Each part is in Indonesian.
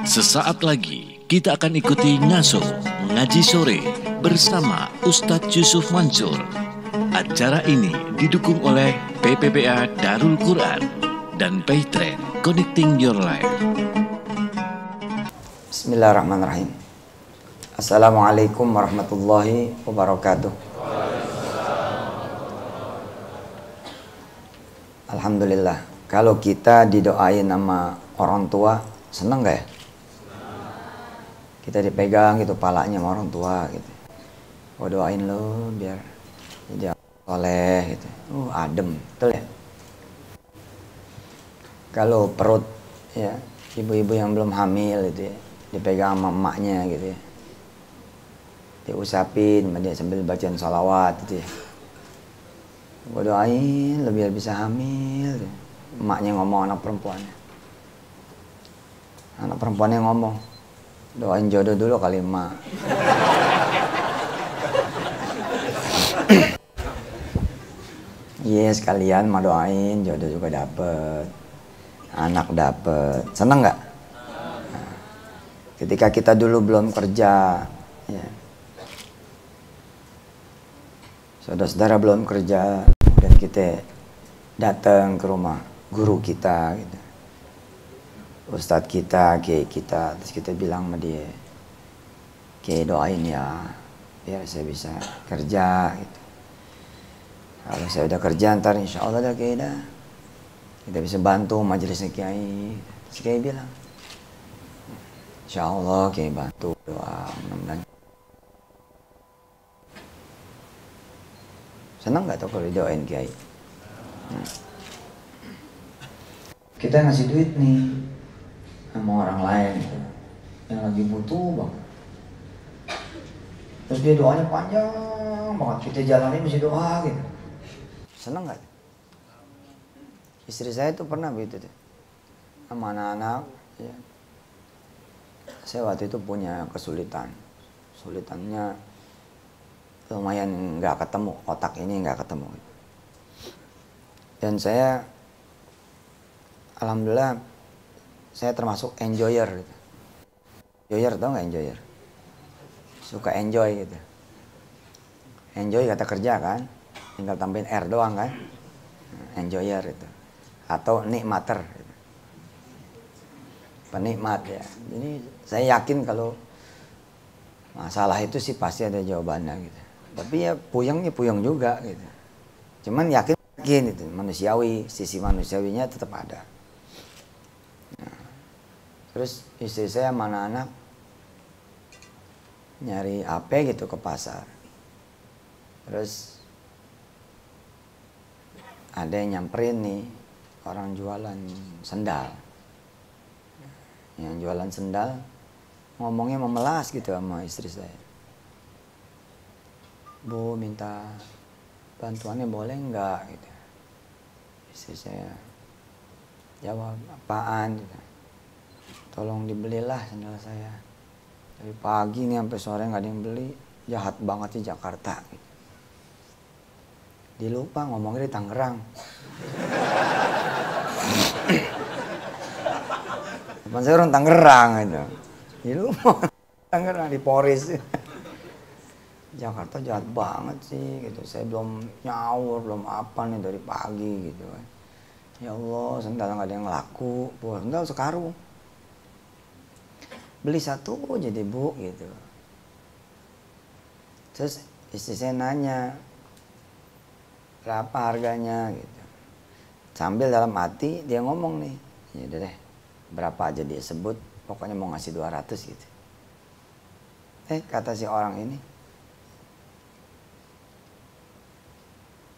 Sesaat lagi kita akan ikuti ngaso ngaji sore bersama Ustadz Yusuf Mansur. Acara ini didukung oleh PPPA Darul Quran dan Paytrade Connecting Your Life. Bismillahirrahmanirrahim. Assalamualaikum warahmatullahi wabarakatuh. Alhamdulillah. Kalau kita didoain sama orang tua, seneng gak ya? Kita dipegang gitu palanya sama orang tua gitu. Oh, doain lo biar jadi soleh gitu. Adem, betul ya? Kalau perut ya, ibu-ibu yang belum hamil gitu ya, dipegang sama emaknya gitu ya. Diusapin sama dia sambil bacaan sholawat gitu ya. Gue doain lo biar bisa hamil. Emaknya ngomong, anak perempuannya. Anak perempuannya ngomong, doain jodoh dulu kali emak. Iya, sekalian mah doain jodoh juga dapet, anak dapet. Seneng nggak? Nah, ketika kita dulu belum kerja, ya. Saudara-saudara belum kerja dan kita datang ke rumah guru kita gitu. Ustadz kita, kiai kita, terus kita bilang sama dia, kiai doain ya biar saya bisa kerja gitu. Kalau saya udah kerja ntar insya Allah dah kiai dah, kita bisa bantu majelisnya kiai. Terus kiai bilang, insya Allah kiai bantu, doa mudah-mudahan. Senang nggak tuh kalau didoain kiai? Kita ngasih duit nih sama orang lain gitu, yang lagi butuh banget. Terus dia doanya panjang banget, kita jalanin mesti doa gitu. Seneng nggak? Istri saya tuh pernah begitu tuh, sama anak-anak. Ya. Saya waktu itu punya kesulitannya lumayan nggak ketemu, otak ini nggak ketemu. Dan saya, alhamdulillah, saya termasuk enjoyer gitu. Enjoyer, tau nggak enjoyer? Suka enjoy gitu. Enjoy kata kerja kan, tinggal tambahin R doang kan. Enjoyer itu. Atau nikmater gitu. Penikmat ya. Jadi saya yakin kalau masalah itu sih pasti ada jawabannya gitu. Tapi ya puyengnya puyeng juga gitu. Cuman yakin itu manusiawi, sisi manusiawinya tetap ada. Nah, terus istri saya sama anak-anak nyari apa gitu ke pasar. Terus ada yang nyamperin nih orang jualan sendal. Yang jualan sendal ngomongnya memelas gitu sama istri saya. Bu, minta bantuannya boleh nggak gitu. Istri saya jawab, apaan gitu. Tolong dibelilah sendal saya. Dari pagi nih sampai sore nggak ada yang beli. Jahat banget di Jakarta gitu. Dia lupa ngomongnya di Tangerang. Depan saya orang Tangerang gitu. Dia lupa Tangerang di Poris. Jakarta jahat banget sih gitu. Saya belum nyaur, belum apa nih dari pagi gitu kan. Ya Allah, sendal nggak ada yang laku. Buat sendal sekarung. Beli satu jadi bu gitu. Terus istri saya nanya, berapa harganya gitu. Sambil dalam hati dia ngomong nih, ya udah deh, berapa aja dia sebut, pokoknya mau ngasih 200 gitu. Kata si orang ini,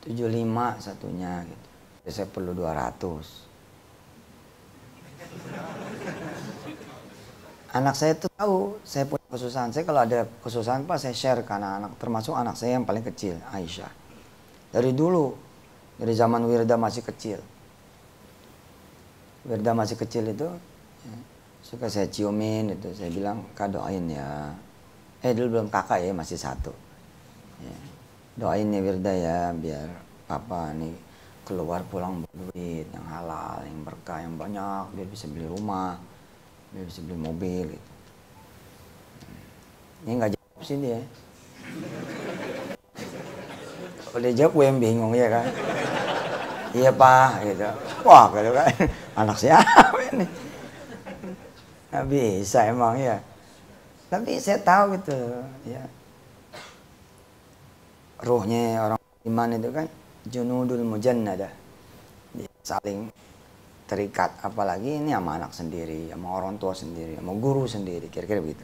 75 satunya gitu. Jadi saya perlu 200. Anak saya tuh tahu saya punya kesusahan. Saya kalau ada kesusahan Pak, saya share ke anak-anak, termasuk anak saya yang paling kecil, Aisyah. Dari dulu, dari zaman Wirda masih kecil. Wirda masih kecil itu ya, suka saya ciumin itu, saya bilang, "Kak doain ya." Dulu belum kakak ya, masih satu. Ya. Doain ya Wirda ya, biar papa nih keluar pulang berduit yang halal, yang berkah, yang banyak, biar bisa beli rumah, biar bisa beli mobil gitu. Ini nggak jawab sih dia. Udah jawab gue yang bingung ya kan. Iya pak gitu. Wah gitu kan. Anak siapa ini? Nggak bisa emang ya. Tapi saya tahu gitu ya. Ruhnya orang iman itu kan junudul mujannadah. Dia saling terikat, apalagi ini sama anak sendiri, sama orang tua sendiri, sama guru sendiri, kira-kira begitu.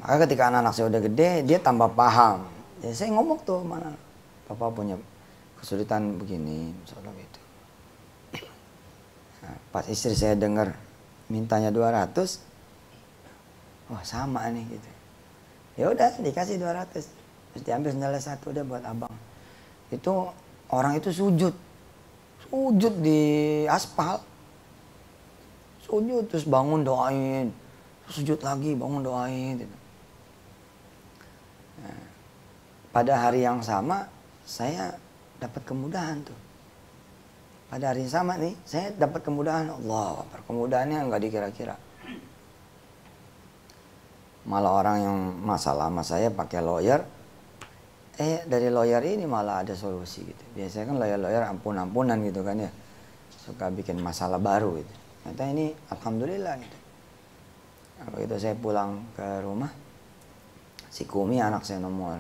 Maka ketika anak-anak saya udah gede, dia tambah paham. Ya saya ngomong tuh, mana papa punya kesulitan begini, misalnya gitu. Nah, pas istri saya dengar mintanya 200, wah sama nih gitu. Ya udah dikasih 200, terus diambil sendalnya satu udah buat abang. Itu orang itu sujud di aspal, sujud terus bangun doain, sujud lagi bangun doain. Gitu. Nah, pada hari yang sama saya dapat kemudahan tuh. Pada hari yang sama nih saya dapat kemudahan, Allah, kemudahannya nggak dikira-kira. Malah orang yang masalah sama saya pakai lawyer, dari lawyer ini malah ada solusi gitu. Biasanya kan lawyer ampun-ampunan gitu kan ya, suka bikin masalah baru gitu. Ternyata ini alhamdulillah gitu. Nah, begitu saya pulang ke rumah, si Kumi anak saya nomor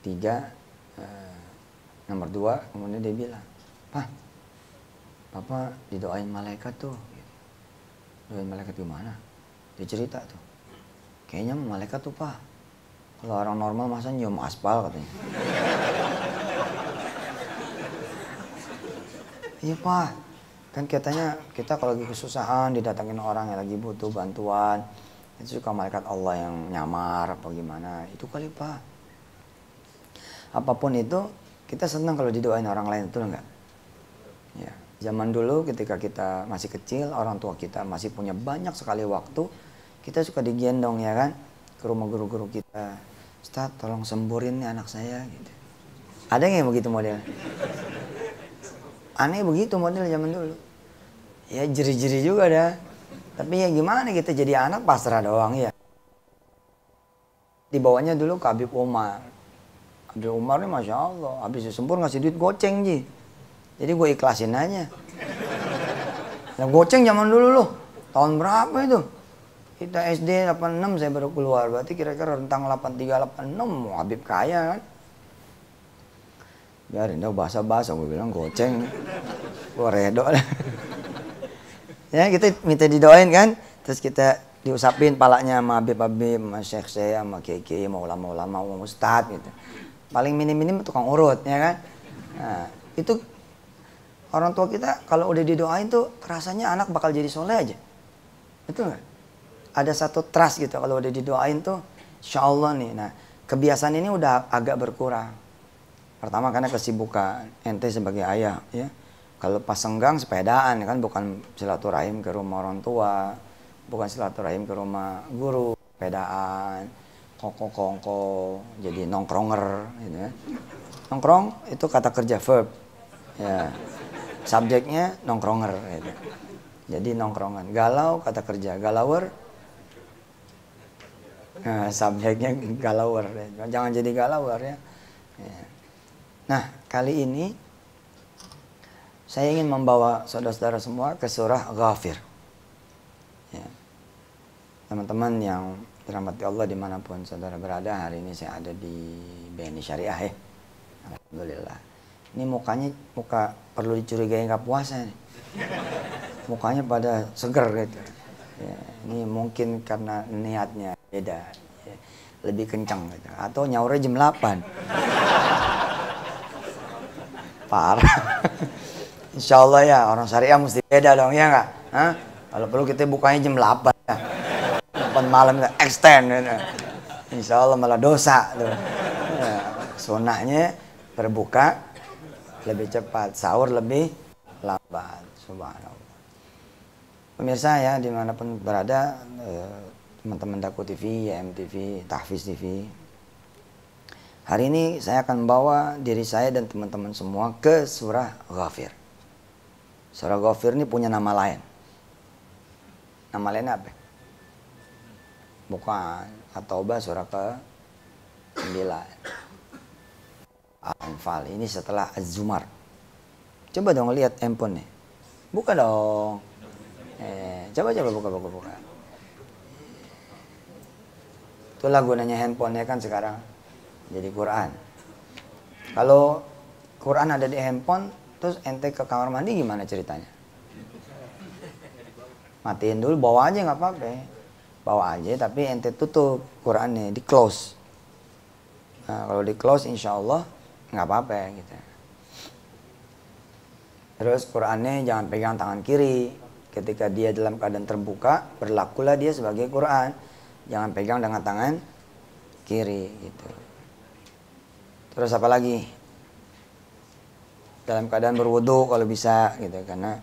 3, nomor 2, kemudian dia bilang, "Pak, Papa didoain malaikat tuh." Gitu. Doain malaikat gimana? Dia cerita tuh. Kayaknya malaikat tuh pak, kalau orang normal masa nyium aspal katanya. Iya pak, kan katanya kita kalau lagi kesusahan didatangin orang yang lagi butuh bantuan, itu suka malaikat Allah yang nyamar apa gimana, itu kali pak. Apapun itu kita senang kalau didoain orang lain, betul enggak? Ya, zaman dulu ketika kita masih kecil, orang tua kita masih punya banyak sekali waktu, kita suka digendong ya kan ke rumah guru-guru kita. Ustaz tolong semburin nih anak saya gitu. Ada nggak yang begitu model? Aneh begitu model zaman dulu. Ya jeri-jeri juga dah. Tapi ya gimana kita jadi anak pasrah doang ya. Dibawanya dulu ke Habib Umar. Habib Umar nih Masya Allah, habis disembur ngasih duit goceng ji. Jadi gue ikhlasin aja. Nah goceng zaman dulu loh. Tahun berapa itu? Kita SD 86 saya baru keluar, berarti kira-kira rentang 83, 86, Habib kaya kan. Biarin dah bahasa-bahasa, gue bilang goceng. Gue redo lah. Ya kita minta didoain kan, terus kita diusapin palanya sama Habib-Habib, sama Syekh saya, sama Kiai-Kiai, sama ulama-ulama, sama Ustadz gitu. Paling minim-minim tukang urut ya kan. Nah, itu orang tua kita kalau udah didoain tuh rasanya anak bakal jadi soleh aja. Betul nggak? Ada satu trust gitu kalau udah didoain tuh insya Allah nih. Nah kebiasaan ini udah agak berkurang. Pertama karena kesibukan ente sebagai ayah ya. Kalau pas senggang sepedaan kan, bukan silaturahim ke rumah orang tua, bukan silaturahim ke rumah guru, sepedaan, kongko jadi nongkronger gitu ya. Nongkrong itu kata kerja verb ya, subjeknya nongkronger gitu. Jadi nongkrongan. Galau kata kerja galauer. Nah, subjeknya galauer. Jangan jadi galauer ya. Nah, kali ini saya ingin membawa saudara-saudara semua ke surah Ghafir. Ya. Teman-teman yang dirahmati Allah dimanapun saudara berada, hari ini saya ada di BNI Syariah ya. Alhamdulillah. Ini muka perlu dicurigai nggak puasa nih. Mukanya pada seger gitu. Ya, ini mungkin karena niatnya beda, ya, lebih kencang gitu. Atau nyaurnya jam 8. Parah. Insya Allah ya, orang syariah mesti beda dong ya nggak? Kalau perlu kita bukanya jam 8 ya. 8 malam kita extend gitu. Insya Allah malah dosa tuh. Ya, sunnahnya berbuka lebih cepat, sahur lebih lambat. Subhanallah. Pemirsa ya dimanapun berada, teman-teman Daku TV, YM TV, Tahfiz TV, Hari ini saya akan membawa diri saya dan teman-teman semua ke surah Ghafir. Surah Ghafir ini punya nama lain. Nama lainnya apa? Bukan. At-Taubah surah ke-9. Al-Anfal. Ini setelah Az-Zumar. Coba dong lihat handphone nih. Buka dong. Coba buka. Itulah gunanya handphone kan sekarang. Jadi Quran. Kalau Quran ada di handphone, terus ente ke kamar mandi gimana ceritanya? Matiin dulu, bawa aja nggak apa-apa. Bawa aja, tapi ente tutup Qurannya, di close. Nah, kalau di close, insya Allah nggak apa-apa gitu. Terus Qurannya jangan pegang tangan kiri. Ketika dia dalam keadaan terbuka, berlakulah dia sebagai Quran. Jangan pegang dengan tangan kiri gitu. Terus apa lagi? Dalam keadaan berwudu kalau bisa gitu, karena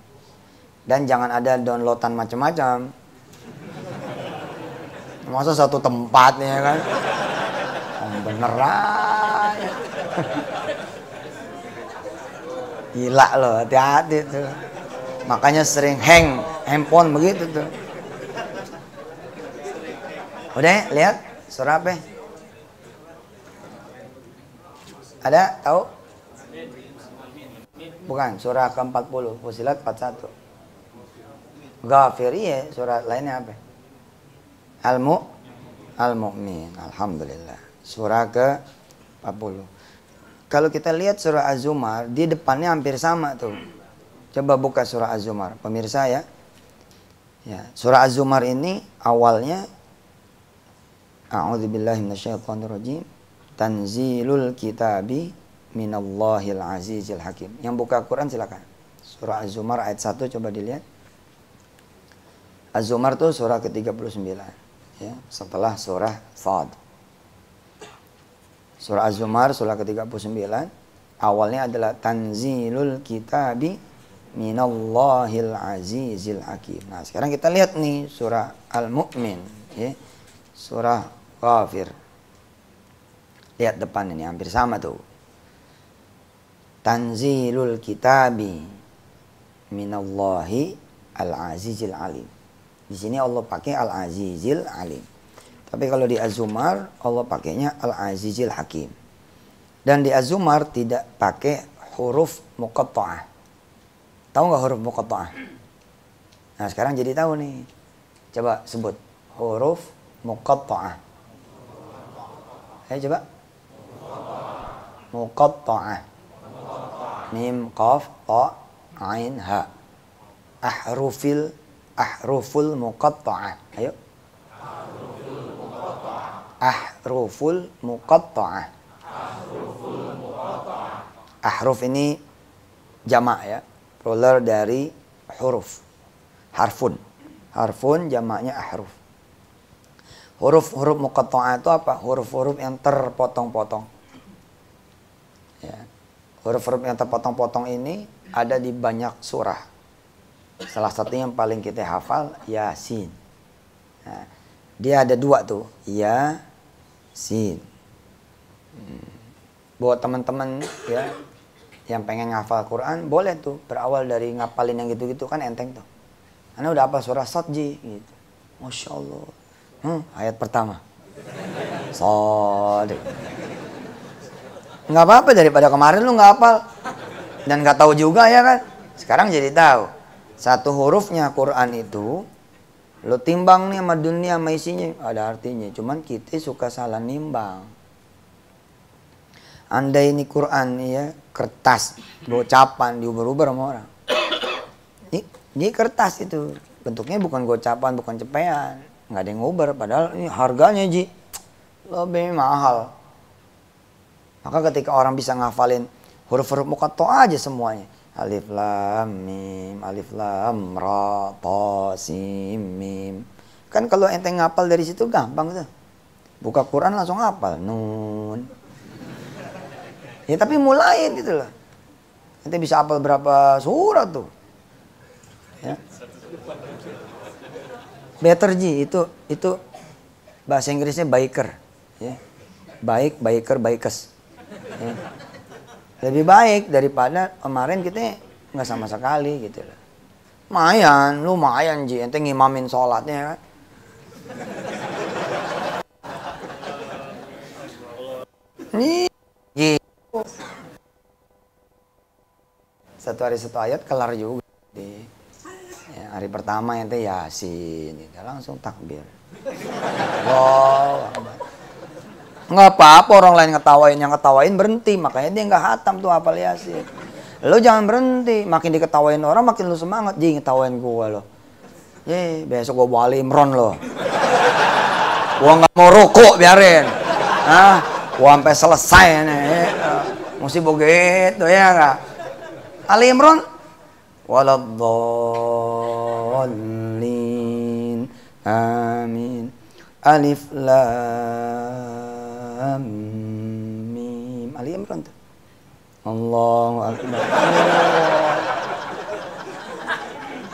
dan jangan ada downloadan macam-macam. Masa satu tempat nih ya kan? Bener aja. Gila loh, hati-hati tuh. Makanya sering hang handphone begitu tuh. Udah lihat surah apa? Ada tahu? Bukan, surah ke-40, Fussilat 41. Ghafir, iya, surah lainnya apa? Al-Mu'min. Alhamdulillah. Surah ke-40. Kalau kita lihat surah Az-Zumar, di depannya hampir sama tuh. Coba buka surah Az-Zumar, pemirsa ya. Ya, surah Az-Zumar ini awalnya A'udzubillahi minasyaitonirrajim. Tanzilul kitabi minallahil azizil hakim. Yang buka Quran silakan. Surah Az-Zumar ayat 1 coba dilihat. Az-Zumar itu surah ke-39 ya, setelah surah Shad. Surah Az-Zumar surah ke-39 awalnya adalah tanzilul kitabi minallahil azizil hakim. Nah, sekarang kita lihat nih surah Al-Mu'min ya. Surah Ghafir. Lihat depan ini hampir sama tuh. Tanzilul kitabi minallahi al-azizil alim. Di sini Allah pakai al-azizil alim. Tapi kalau di Az-Zumar Allah pakainya al-azizil hakim. Dan di Az-Zumar tidak pakai huruf muqatta'ah. Tahu nggak huruf muqatta'ah? Nah, sekarang jadi tahu nih. Coba sebut huruf muqatta'ah. Ayo coba. Muqatta'ah. Mim, qaf, ta, ain, ha. Ahruful muqatta'ah. Ayo. Ahruful muqatta'ah. Ahruf ini jamak ya. Plural dari huruf. Harfun. Harfun jamaknya ahruf. Huruf-huruf muqatta'ah itu apa? Huruf-huruf yang terpotong-potong. Ya. Huruf-huruf yang terpotong-potong ini ada di banyak surah. Salah satu yang paling kita hafal Yasin. Nah, dia ada dua tuh, Yasin. Buat teman-teman ya yang pengen ngafal Quran, boleh tuh berawal dari ngapalin yang gitu-gitu kan enteng tuh. Karena udah apa surah Shad gitu. Masya Allah. Ayat pertama. Shad. Nggak apa-apa daripada kemarin lu nggak hafal dan nggak tahu juga ya kan. Sekarang jadi tahu. Satu hurufnya Quran itu lu timbang nih sama dunia sama isinya ada artinya. Cuman kita suka salah nimbang. Andai ini Quran ya kertas, gocapan diuber-uber sama orang. Ini kertas itu bentuknya bukan gocapan, bukan cepean, nggak ada yang nguber. Padahal ini harganya lebih mahal. Maka ketika orang bisa ngafalin huruf-huruf muqatta'ah aja semuanya. Alif lam mim, alif lam ra, ta, sin, mim. Kan kalau ente ngapal dari situ gampang tuh. Buka Quran langsung ngapal. Nun. Ya tapi mulain gitu loh. Ente bisa hafal berapa surat tuh. Ya. Better Ji, itu bahasa Inggrisnya biker. Ya. Baik, biker, bikers. Ya. Lebih baik daripada kemarin kita nggak sama sekali gitu loh. Lumayan Ji, ente ngimamin sholatnya kan. Nih, gitu. Satu hari satu ayat kelar juga. Ya, hari pertama ente Yasin, gitu. Langsung takbir. Wow. Nggak apa-apa orang lain ngetawain, yang ngetawain berhenti, makanya dia nggak hatam tuh hafal Yasin. Lo jangan berhenti, makin diketawain orang makin lu semangat, Ji ngetawain gua lo. Besok gua bawa Ali Imron lo. Gua nggak mau rukuk biarin. Gua sampai selesai nih. Mesti begitu ya nggak? Ali Imron. Waladdallin. Amin. Alif lam mim. Ali Imran tuh. Allahu akbar.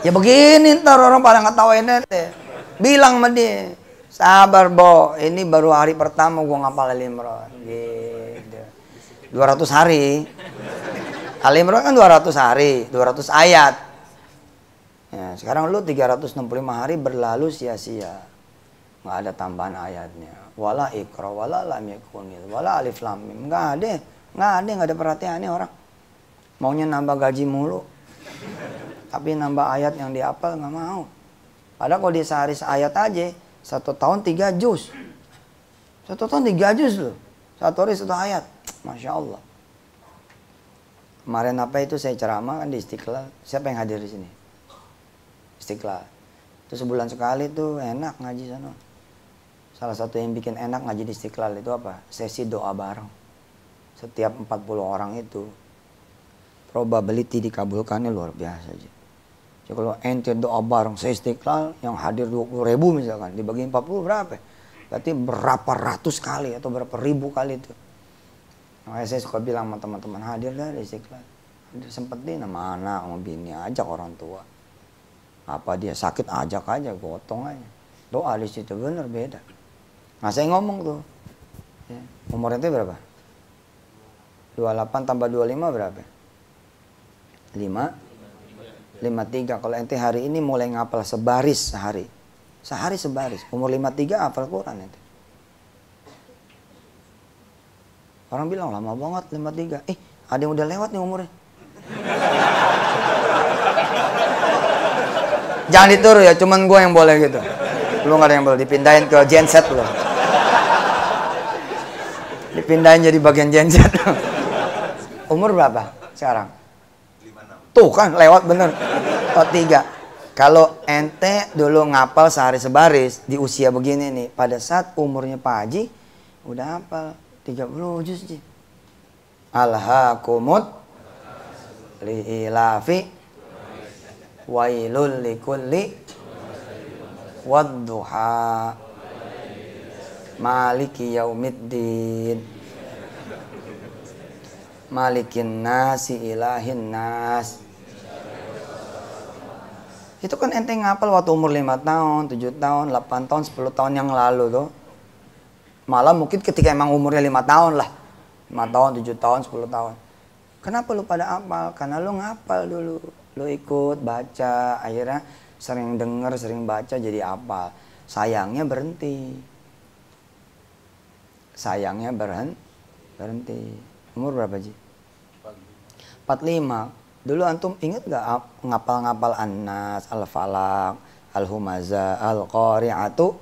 Ya begini ntar orang pada ngetawain ente. Bilang sama dia, sabar Bo, ini baru hari pertama gua ngapal Ali Imran. Gitu. 200 hari. Ali Imran kan 200 hari, 200 ayat. Ya, sekarang lu 365 hari berlalu sia-sia. Nggak ada tambahan ayatnya. Wala ikra, wala lam yakunil, wala alif lam mim. Nggak ada perhatiannya orang. Maunya nambah gaji mulu. Tapi nambah ayat yang dihafal nggak mau. Padahal kalau dia sehari seayat aja, 1 tahun 3 juz. 1 tahun 3 juz loh. 1 hari 1 ayat. Masya Allah. Kemarin apa itu saya ceramah kan di Istiqlal. Siapa yang hadir di sini? Istiqlal. Itu sebulan sekali tuh enak ngaji sana. Salah satu yang bikin enak ngaji di Istiqlal itu apa? Sesi doa bareng. Setiap 40 orang itu probability dikabulkannya luar biasa aja. Jadi kalau ente doa bareng se-Istiqlal yang hadir 20.000 misalkan, dibagi 40 berapa? Berarti berapa ratus kali atau berapa ribu kali itu. Makanya saya suka bilang sama teman-teman, hadir dah di Istiqlal. Hadir sempetin sama anak, sama bini, ajak orang tua. Apa dia sakit ajak aja, gotong aja. Doa di situ bener beda. Nah saya ngomong tuh, ya, umur ente berapa? 28 tambah 25 berapa? 53. Kalau ente hari ini mulai ngapal sebaris sehari. Sehari sebaris. Umur 53 hafal Quran ente. Orang bilang lama banget 53. Ada yang udah lewat nih umurnya. Jangan dituruh ya, cuman gue yang boleh gitu. Lu gak ada yang boleh, dipindahin ke genset lu. Dipindahin jadi bagian genset. Umur berapa sekarang? 56. Tuh kan lewat bener. 3. Kalau ente dulu ngapal sehari sebaris di usia begini nih, pada saat umurnya Pak Haji udah hafal 30 juz sih. Alhaakumut liilafi wailul likulli wadduha maliki yaumiddin malikin nasi ilahin nas. Itu kan ente ngapal waktu umur 5 tahun, 7 tahun, 8 tahun, 10 tahun yang lalu tuh. Malah mungkin ketika emang umurnya 5 tahun lah. 5 tahun, 7 tahun, 10 tahun. Kenapa lu pada hafal? Karena lu ngapal dulu. Lu ikut baca, akhirnya sering denger, sering baca jadi hafal. Sayangnya berhenti. Berhenti. Umur berapa Ji? 45. Dulu antum inget gak ngapal-ngapal An-Nas, Al-Falaq, Al-Humaza, Al-Qari'atu?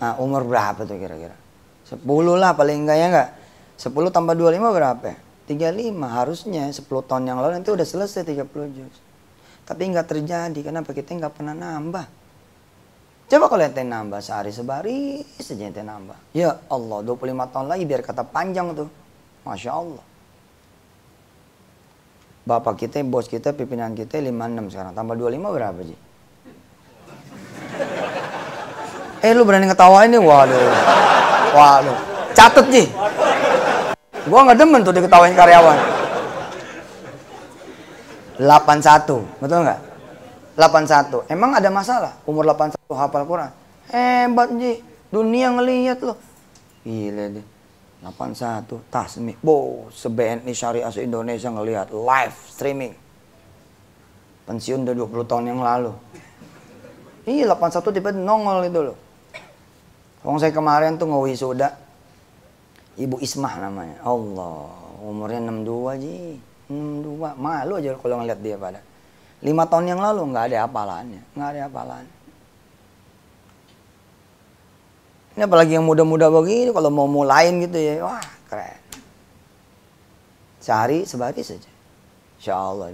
Nah, umur berapa tuh kira-kira? 10 lah paling enggak ya enggak? 10 tambah 25 berapa? 35. Harusnya 10 tahun yang lalu nanti udah selesai 30 juz. Tapi enggak terjadi. Kenapa? Kita enggak pernah nambah. Coba kalau ente nambah sehari sebaris saja ente nambah. Ya Allah, 25 tahun lagi biar kata panjang tuh. Masya Allah. Bapak kita, bos kita, pimpinan kita 56 sekarang. Tambah 25 berapa Ji? Lu berani ngetawain nih? Waduh. Catet Ji. Gua nggak demen tuh diketawain karyawan. 81, betul nggak? 81. Emang ada masalah? Umur 81 hafal Quran? Hebat Ji. Dunia ngelihat loh. Gila deh. 81 Tasmi. Se-BNI Syariah se-Indonesia ngelihat live streaming. Pensiun udah 20 tahun yang lalu. Iya 81 tiba-tiba nongol itu loh. Kalau saya kemarin tuh ngewisuda Ibu Ismah namanya. Allah, umurnya 62 Ji. 62. Malu aja kalau ngeliat dia pada. 5 tahun yang lalu nggak ada hafalannya. Nggak ada hafalannya. Ini apalagi yang muda-muda begini, kalau mau mulain gitu ya, wah keren. Sehari sebaris saja. Insya Allah.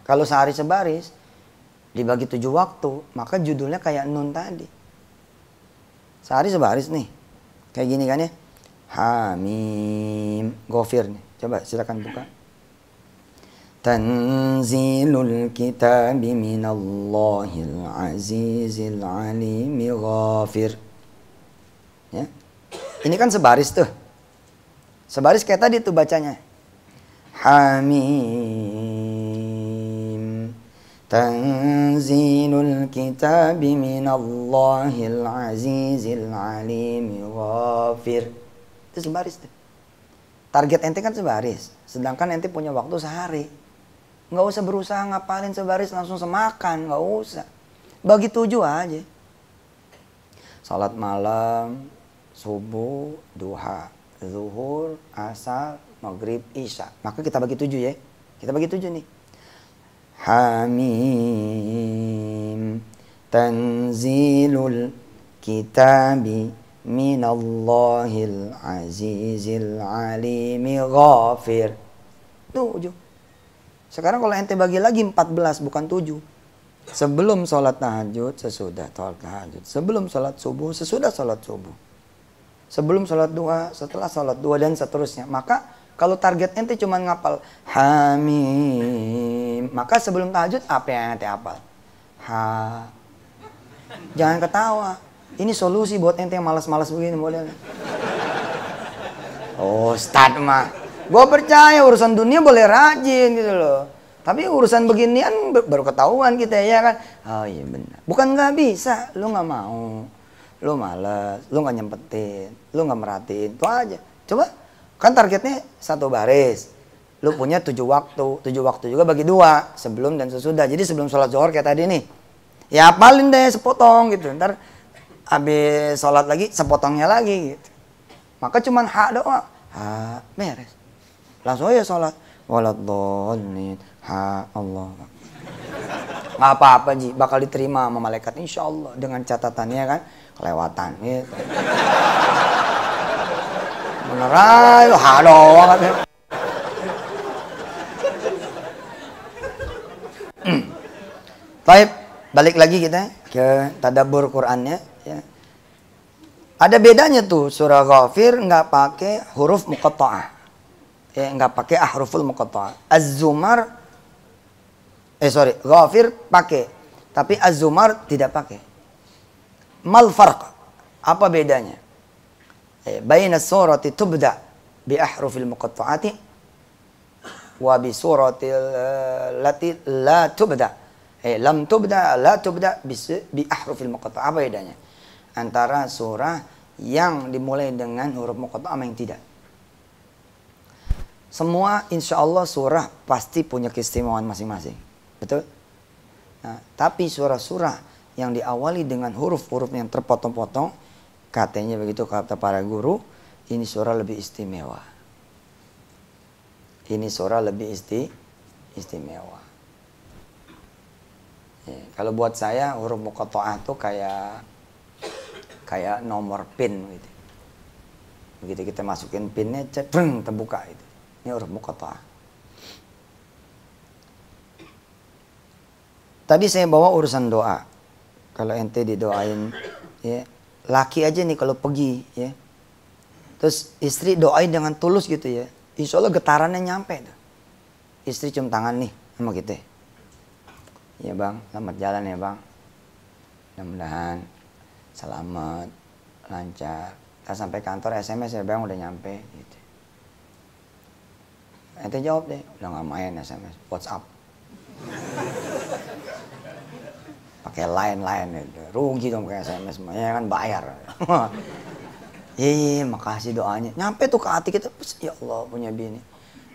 Kalau sehari sebaris, dibagi 7 waktu, maka judulnya kayak nun tadi. Sehari sebaris nih. Kayak gini kan ya. Hamim. Ghafir nih. Coba silakan buka. Tanzilul kitabi minallahil azizil alimi ghafir. Ya. Ini kan sebaris tuh. Sebaris kayak tadi tuh bacanya. Hamim. Tanzilul kitabi minallahil azizil alimi ghafir. Itu sebaris tuh. Target ente kan sebaris. Sedangkan ente punya waktu sehari. Nggak usah berusaha ngapalin sebaris langsung semakan. Nggak usah. Bagi 7 aja. Salat malam, subuh, duha, zuhur, asar, maghrib, isya. Maka kita bagi 7 ya. Kita bagi 7 nih. Hamim. Tanzilul kitabi minallahil azizil alimi ghafir. 7. Sekarang kalau ente bagi lagi 14 bukan 7. Sebelum sholat tahajud, sesudah sholat tahajud. Sebelum sholat subuh, sesudah sholat subuh. Sebelum sholat duha, setelah sholat duha, dan seterusnya. Maka kalau target ente cuma ngapal Hamim, maka sebelum tahajud apa yang ente hafal? Ha. Jangan ketawa. Ini solusi buat ente yang malas-malas begini modelnya. Oh, Ustadz mah. Gue percaya urusan dunia boleh rajin gitu loh. Tapi urusan beginian baru ketahuan kita ya kan. Oh iya benar. Bukan nggak bisa, lu nggak mau. Lu males, lu nggak nyempetin, lu nggak merhatiin, itu aja. Coba, kan targetnya 1 baris. Lu punya 7 waktu, 7 waktu juga bagi 2, sebelum dan sesudah. Jadi sebelum sholat zuhur kayak tadi nih, ya hafalin deh sepotong gitu. Ntar habis sholat lagi, sepotongnya lagi gitu. Maka cuman hak doa, hak beres. Langsung aja sholat. Waladhdallin, ha Allah. Nggak apa-apa Ji, bakal diterima sama malaikat insya Allah. Dengan catatannya kan, kelewatan gitu. Beneran, ha doang katanya. Baik, balik lagi kita ke tadabbur Qur'annya ya. Ada bedanya tuh surah Ghafir nggak pakai huruf muqatta'ah. Ya, nggak pakai ahruful muqatta'ah. Az-Zumar Ghafir pakai, tapi Az-Zumar tidak pakai. Mal farq? Apa bedanya? Baina surati tubda bi ahrufil muqatta'ati wa bi surati lati la tubda. Lam tubda la tubda bi ahrufil muqatta'ah. Apa bedanya? Antara surah yang dimulai dengan huruf muqatta'ah sama yang tidak. Semua insya Allah surah pasti punya keistimewaan masing-masing. Betul? Nah, tapi surah-surah yang diawali dengan huruf-huruf yang terpotong-potong, katanya begitu kata para guru, ini surah lebih istimewa. Ini surah lebih istimewa. Ya, kalau buat saya huruf muqatta'ah itu kayak nomor pin gitu. Begitu kita masukin pinnya, terbuka itu. Ini huruf muqatta'ah. Tadi saya bawa urusan doa. Kalau ente didoain, ya, laki aja nih kalau pergi, ya. Terus istri doain dengan tulus gitu ya. Insya Allah getarannya nyampe tuh. Istri cium tangan nih sama kita. Ya bang, selamat jalan ya bang. Mudah-mudahan selamat, lancar. Kita sampai kantor SMS ya bang udah nyampe. Gitu. Ente jawab deh, udah nggak main SMS, WhatsApp. Pakai line gitu. Rugi dong pakai SMS, semuanya kan bayar. Makasih doanya. Nyampe tuh ke hati kita, ya Allah punya bini.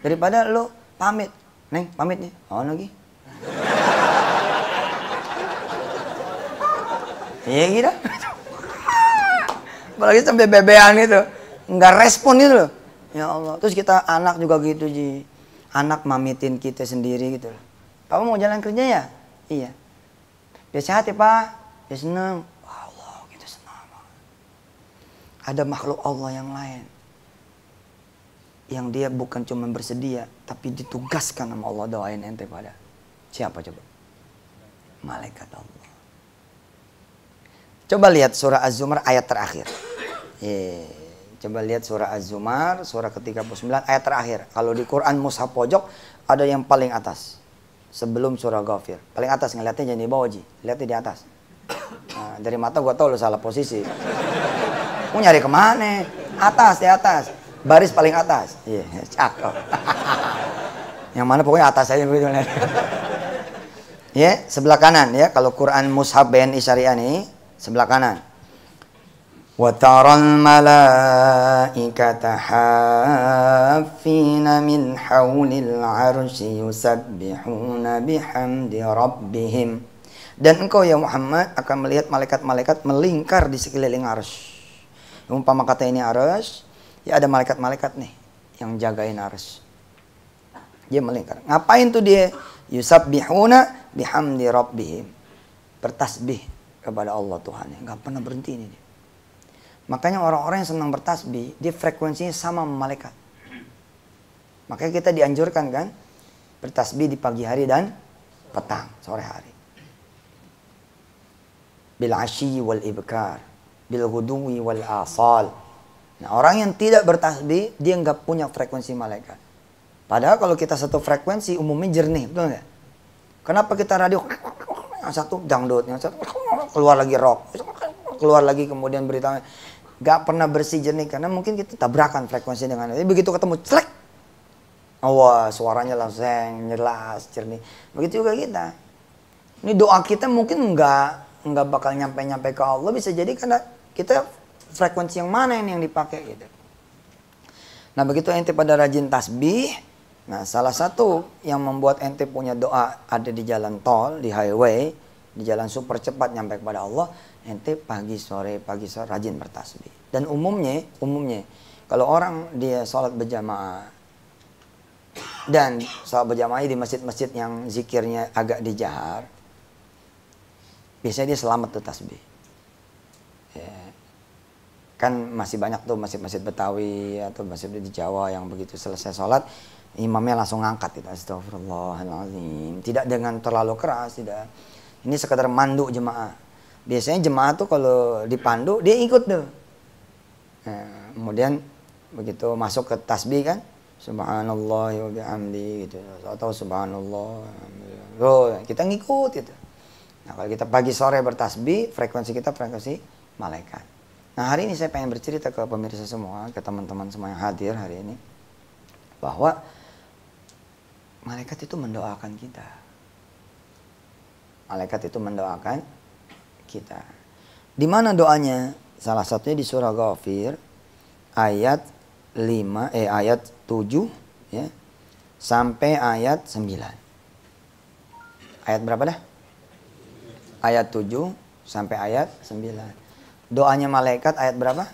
Daripada lo pamit, Neng pamit nih, lagi. Iya gitu. Apalagi sampai bebean gitu, nggak respon gitu loh. Ya Allah. Terus kita anak juga gitu Ji. Anak mamitin kita sendiri gitu loh. Papa mau jalan kerja ya? Iya. Dia sehat ya Pak? Dia seneng. Allah kita senang. Ada makhluk Allah yang lain. Yang dia bukan cuma bersedia, tapi ditugaskan sama Allah doain ente pada. Siapa coba? Malaikat Allah. Coba lihat surah Az-Zumar ayat terakhir. Coba lihat surah Az-Zumar, surah ke-39 ayat terakhir. Kalau di Quran mushaf pojok ada yang paling atas. Sebelum surah Ghafir. Paling atas, ngeliatnya jangan di bawah Ji. Lihatnya di atas. Nah, dari mata gua tahu lo salah posisi. Mau nyari kemana? Atas, di atas. Baris paling atas. Iya, cakep. Yang mana pokoknya atas aja begitu. Ya, sebelah kanan ya. Kalau Quran mushaf BNI Syariah nih, sebelah kanan. Wa taral malaikata haffina min haulil arsy yusabbihuna bihamdi rabbihim. Dan engkau ya Muhammad akan melihat malaikat-malaikat melingkar di sekeliling arsy. Umpama kata ini arsy, ya ada malaikat-malaikat nih yang jagain arsy. Dia melingkar. Ngapain tuh dia? Yusabbihuna bihamdi rabbihim. Bertasbih kepada Allah Tuhannya. Gak pernah berhenti ini dia. Makanya orang-orang yang senang bertasbih, dia frekuensinya sama malaikat. Makanya kita dianjurkan kan bertasbih di pagi hari dan petang, sore hari. Bil asyi wal ibkar, bil ghuduwi wal asal. Nah, orang yang tidak bertasbih, dia nggak punya frekuensi malaikat. Padahal kalau kita satu frekuensi, umumnya jernih, betul nggak? Kenapa kita radio yang satu dangdut, yang satu keluar lagi rock, keluar lagi kemudian berita. Gak pernah bersih jernih karena mungkin kita tabrakan frekuensi dengan itu. Begitu ketemu celek, wah suaranya langsung jelas jernih. Begitu juga kita. Ini doa kita mungkin nggak bakal nyampe ke Allah, bisa jadi karena kita frekuensi yang mana ini yang dipakai gitu. Nah begitu ente pada rajin tasbih. Nah salah satu yang membuat ente punya doa ada di jalan tol, di highway, di jalan super cepat nyampe kepada Allah. Ente pagi sore rajin bertasbih. Dan umumnya kalau orang dia sholat berjamaah dan sholat berjamaah di masjid-masjid yang zikirnya agak dijahar, biasanya dia selamat tuh tasbih. Ya. Kan masih banyak tuh masjid-masjid Betawi atau masjid di Jawa yang begitu selesai sholat imamnya langsung ngangkat itu, astagfirullahaladzim. Tidak dengan terlalu keras, tidak. Ini sekadar mandu jemaah. Biasanya jemaah tuh kalau dipandu dia ikut tuh. Nah, kemudian begitu masuk ke tasbih kan, subhanallah wa bihamdi gitu, atau subhanallah. Oh, kita ngikut gitu. Nah, kalau kita pagi sore bertasbih, frekuensi kita frekuensi malaikat. Nah, hari ini saya pengen bercerita ke pemirsa semua, ke teman-teman semua yang hadir hari ini, bahwa malaikat itu mendoakan kita. Malaikat itu mendoakan kita. Di mana doanya? Salah satunya di surah Ghafir ayat 7 ya sampai ayat 9. Ayat berapa dah? Ayat 7 sampai ayat 9. Doanya malaikat ayat berapa?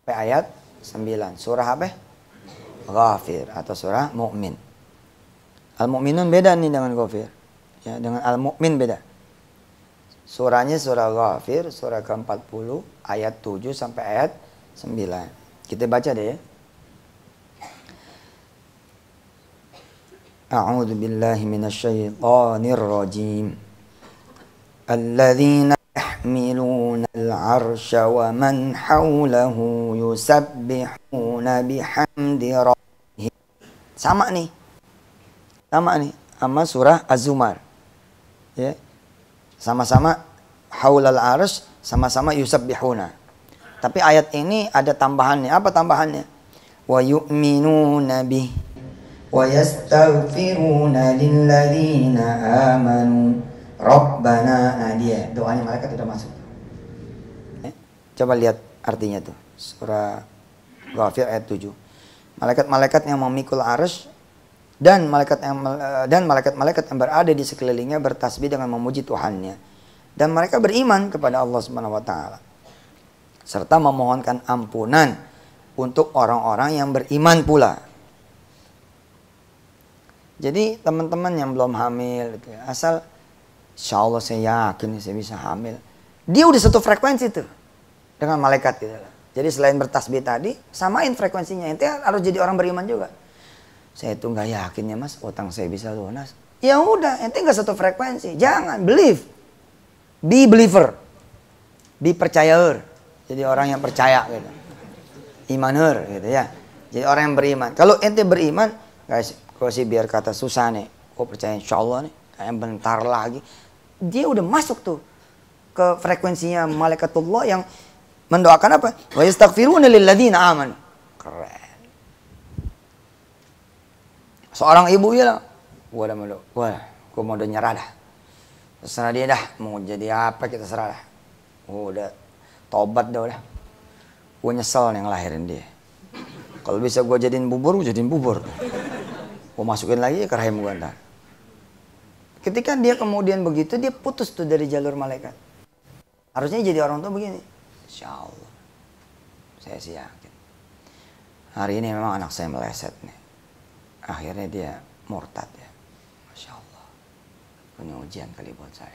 Sampai ayat 9. Surah apa? Ghafir atau surah Mu'min. Al-Mu'minun beda nih dengan Ghafir. Ya, dengan Al-Mu'min beda. Surahnya surah Ghafir, surah ke-40, ayat 7 sampai ayat 9. Kita baca deh ya. A'udzu billahi minasyaitonir rajim. Alladzina yahmiluna al-'arsya wa man hawlahu yusabbihuna bihamdi rabbihim. Sama nih sama surah Az-Zumar. Ya. Sama-sama haulal arsy, sama-sama yusabbihuna. Tapi ayat ini ada tambahannya. Apa tambahannya? Wa yu'minuna bih wa yastaghfiruna lilladzina amanu rabbana. Nah dia doanya malaikat sudah masuk. Coba lihat artinya tuh. Surah Ghafir ayat 7. Malaikat-malaikat yang memikul arsy dan malaikat-malaikat yang berada di sekelilingnya bertasbih dengan memuji Tuhannya. Dan mereka beriman kepada Allah Subhanahu wa taala. Serta memohonkan ampunan untuk orang-orang yang beriman pula. Jadi teman-teman yang belum hamil gitu ya, asal insya Allah saya yakin saya bisa hamil. Dia udah satu frekuensi tuh dengan malaikat gitu. Jadi selain bertasbih tadi, samain frekuensinya. Ente harus jadi orang beriman juga. Saya tuh nggak yakin ya mas, utang saya bisa lunas. Ya udah, ente nggak satu frekuensi. Jangan believe, be believer, be percayaer. Jadi orang yang percaya gitu, imaner gitu ya. Jadi orang yang beriman. Kalau ente beriman, guys, kalau sih biar kata susah nih, gue percaya insya Allah nih, kayak bentar lagi, dia udah masuk tuh ke frekuensinya malaikatullah yang mendoakan apa? Wa yastaghfiruna lilladzina amanu. Keren. Seorang ibu bilang, gua mau udah nyerah dah. Terserah dia dah, mau jadi apa kita serah dah. Udah tobat dah udah. Gua nyesel nih ngelahirin dia. Kalau bisa gua jadiin bubur, gua masukin lagi ke rahim gua ntar. Ketika dia kemudian begitu, dia putus tuh dari jalur malaikat. Harusnya jadi orang tua begini. Insya Allah. Saya sih yakin. Hari ini memang anak saya meleset nih. Akhirnya dia murtad ya. Masya Allah. Punya ujian kali buat saya.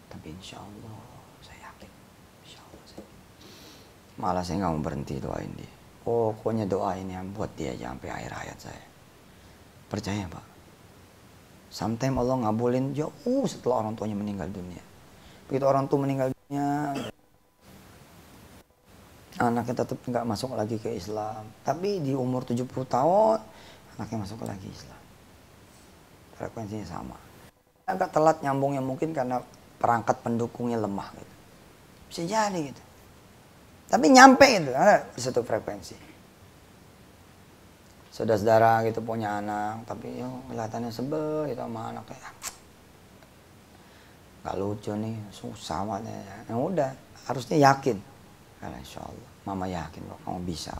Tapi insya Allah saya yakin. Insya Allah saya yakin. Malah saya nggak mau berhenti doain dia. Pokoknya doain yang buat dia sampai akhir hayat saya. Percaya Pak. Sometimes Allah ngabulin jauh setelah orang tuanya meninggal dunia. Begitu orang tua meninggal dunia, anaknya tetap nggak masuk lagi ke Islam. Tapi di umur 70 tahun, anaknya masuk lagi Islam. Frekuensinya sama. Agak telat nyambungnya mungkin karena perangkat pendukungnya lemah gitu. Bisa jadi gitu. Tapi nyampe gitu, ada di satu frekuensi. Saudara-saudara gitu punya anak, tapi kelihatannya sebel gitu sama anaknya. Gak lucu nih, susah banget. Ya udah, harusnya yakin. Karena insya Allah, mama yakin kok kamu bisa.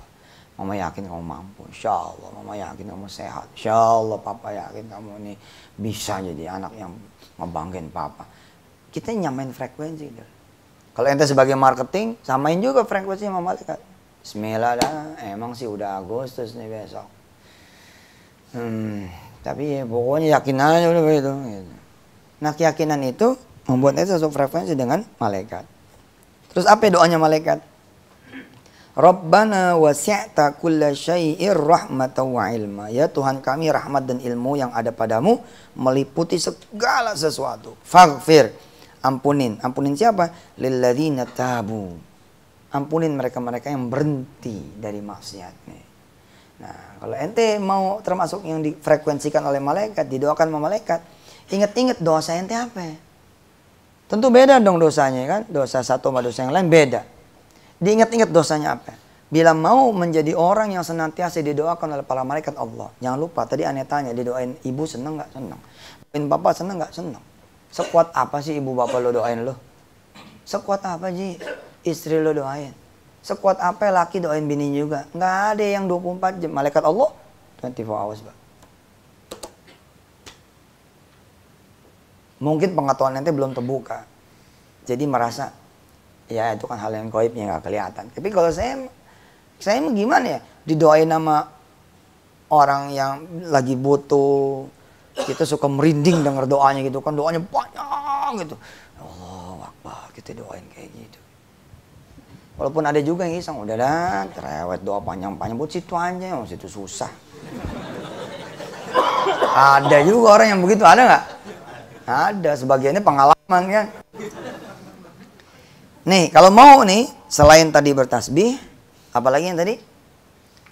Mama yakin kamu mampu. Insya Allah, mama yakin kamu sehat. Insya Allah, papa yakin kamu ini bisa jadi anak yang ngebanggain papa. Kita nyamain frekuensi. Kalau ente sebagai marketing, samain juga frekuensi sama malaikat. Bismillah dah, emang sih udah Agustus nih besok. Tapi ya, pokoknya yakin aja udah begitu. Gitu. Nah keyakinan itu membuat ente satu frekuensi dengan malaikat. Terus apa doanya malaikat? Rabbana wasi'ta kulla syai'ir rahmatan wa ilma. Ya Tuhan kami, rahmat dan ilmu yang ada padamu meliputi segala sesuatu. Faghfir, ampunin. Ampunin siapa? Lilladzina tabu. Ampunin mereka-mereka yang berhenti dari maksiat nih. Nah, kalau ente mau termasuk yang difrekuensikan oleh malaikat, didoakan sama malaikat, ingat-ingat dosa ente apa? Tentu beda dong dosanya kan? Dosa satu sama dosa yang lain beda. Diingat-ingat dosanya apa? Bila mau menjadi orang yang senantiasa didoakan oleh para malaikat Allah. Jangan lupa, tadi aneh tanya, didoain ibu seneng gak? Seneng. Doain bapak seneng gak? Seneng. Sekuat apa sih ibu bapak lo doain lo? Sekuat apa sih istri lo doain? Sekuat apa laki doain bini juga? Nggak ada yang 24 jam. Malaikat Allah 24 hours, Pak. Mungkin pengetahuan ente belum terbuka. Jadi merasa, ya itu kan hal yang gaibnya nggak kelihatan. Tapi kalau saya gimana ya? Didoain sama orang yang lagi butuh. Kita suka merinding dengar doanya gitu kan. Doanya banyak gitu. Allah Akbar, kita doain kayak gitu. Walaupun ada juga yang iseng, udah dah, cerewet doa panjang-panjang buat situ aja, situ susah. Ada juga orang yang begitu, ada nggak? Ada, sebagiannya pengalaman kan. Nih, kalau mau nih, selain tadi bertasbih, apalagi yang tadi?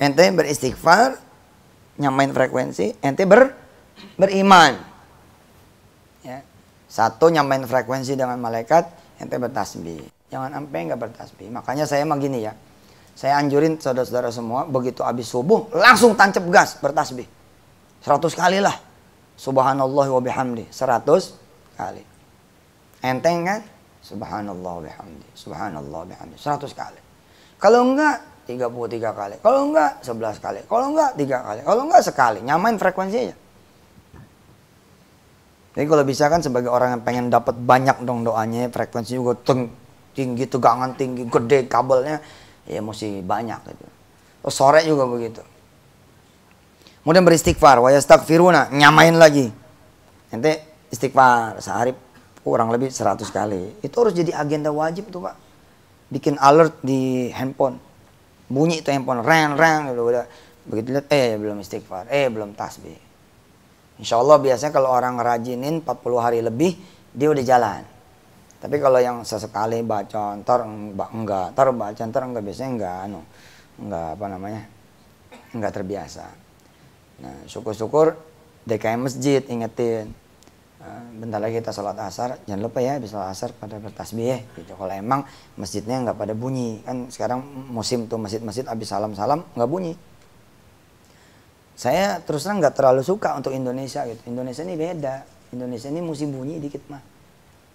Ente beristighfar, nyamain frekuensi, ente beriman. Ya. Satu, nyamain frekuensi dengan malaikat, ente bertasbih. Jangan sampai nggak bertasbih. Makanya saya mah gini ya. Saya anjurin saudara-saudara semua, begitu habis subuh, langsung tancap gas bertasbih. 100 kali lah. Subhanallah wa bihamdi. 100 kali. Enteng kan? Subhanallah bihamdi, subhanallah bihamdi. 100 kali. Kalau enggak 33 kali. Kalau enggak 11 kali. Kalau enggak 3 kali. Kalau enggak sekali. Nyamain frekuensi aja. Jadi kalau bisa kan sebagai orang yang pengen dapat banyak dong doanya, frekuensi juga tinggi, tegangan tinggi, gede kabelnya, ya mesti banyak gitu. Terus sore juga begitu. Kemudian beristighfar, wa yastaghfiruna, nyamain lagi. Nanti istighfar sehari kurang lebih 100 kali. Itu harus jadi agenda wajib tuh Pak. Bikin alert di handphone. Bunyi itu handphone, reng gitu udah. Begitu lihat, belum istighfar, belum tasbih. Insya Allah biasanya kalau orang ngerajinin 40 hari lebih, dia udah jalan. Tapi kalau yang sesekali baca, ntar enggak, ntar baca, ntar enggak, biasanya enggak terbiasa. Nah, syukur-syukur DKM masjid ingetin. Bentar lagi kita sholat asar, jangan lupa ya habis sholat asar pada bertasbih ya. Gitu. Kalau emang masjidnya enggak pada bunyi, kan sekarang musim tuh masjid-masjid habis salam-salam enggak bunyi. Saya terus terang nggak terlalu suka untuk Indonesia gitu. Indonesia ini beda. Indonesia ini mesti bunyi dikit mah.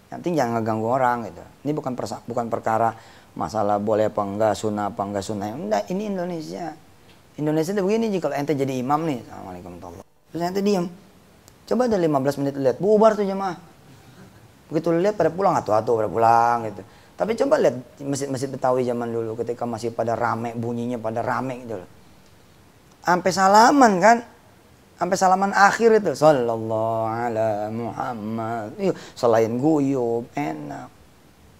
Nanti jangan ngeganggu orang gitu. Ini bukan perkara masalah boleh apa enggak, sunnah apa enggak sunnah. Enggak, ini Indonesia. Indonesia itu begini, kalau ente jadi imam nih, assalamualaikum warahmatullahi wabarakatuh. Terus ente diam. Coba ada 15 menit lihat, bubar tuh jemaah. Begitu lihat pada pulang, atu-atu pada pulang gitu. Tapi coba lihat masjid-masjid Betawi zaman dulu ketika masih pada rame, bunyinya pada rame gitu loh. Sampai salaman kan, sampai salaman akhir itu sallallahu ala Muhammad. Selain guyub enak.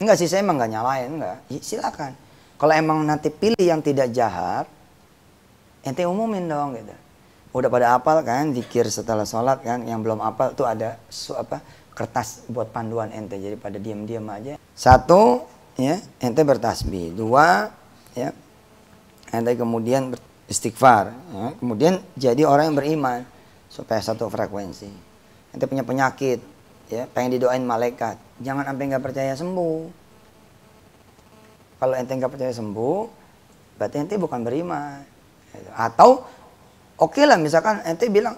Enggak sih, saya emang nggak nyalain, enggak. Silakan. Kalau emang nanti pilih yang tidak jahat, ente umumin dong gitu. Udah pada apal kan zikir setelah sholat kan, yang belum apal tuh ada kertas buat panduan ente, jadi pada diam-diam aja. 1 ya, ente bertasbih. 2 ya, ente kemudian istighfar, ya. Kemudian jadi orang yang beriman supaya satu frekuensi. Ente punya penyakit, ya, pengen didoain malaikat, jangan sampai nggak percaya sembuh. Kalau ente nggak percaya sembuh, berarti ente bukan beriman. Atau oke lah, misalkan ente bilang,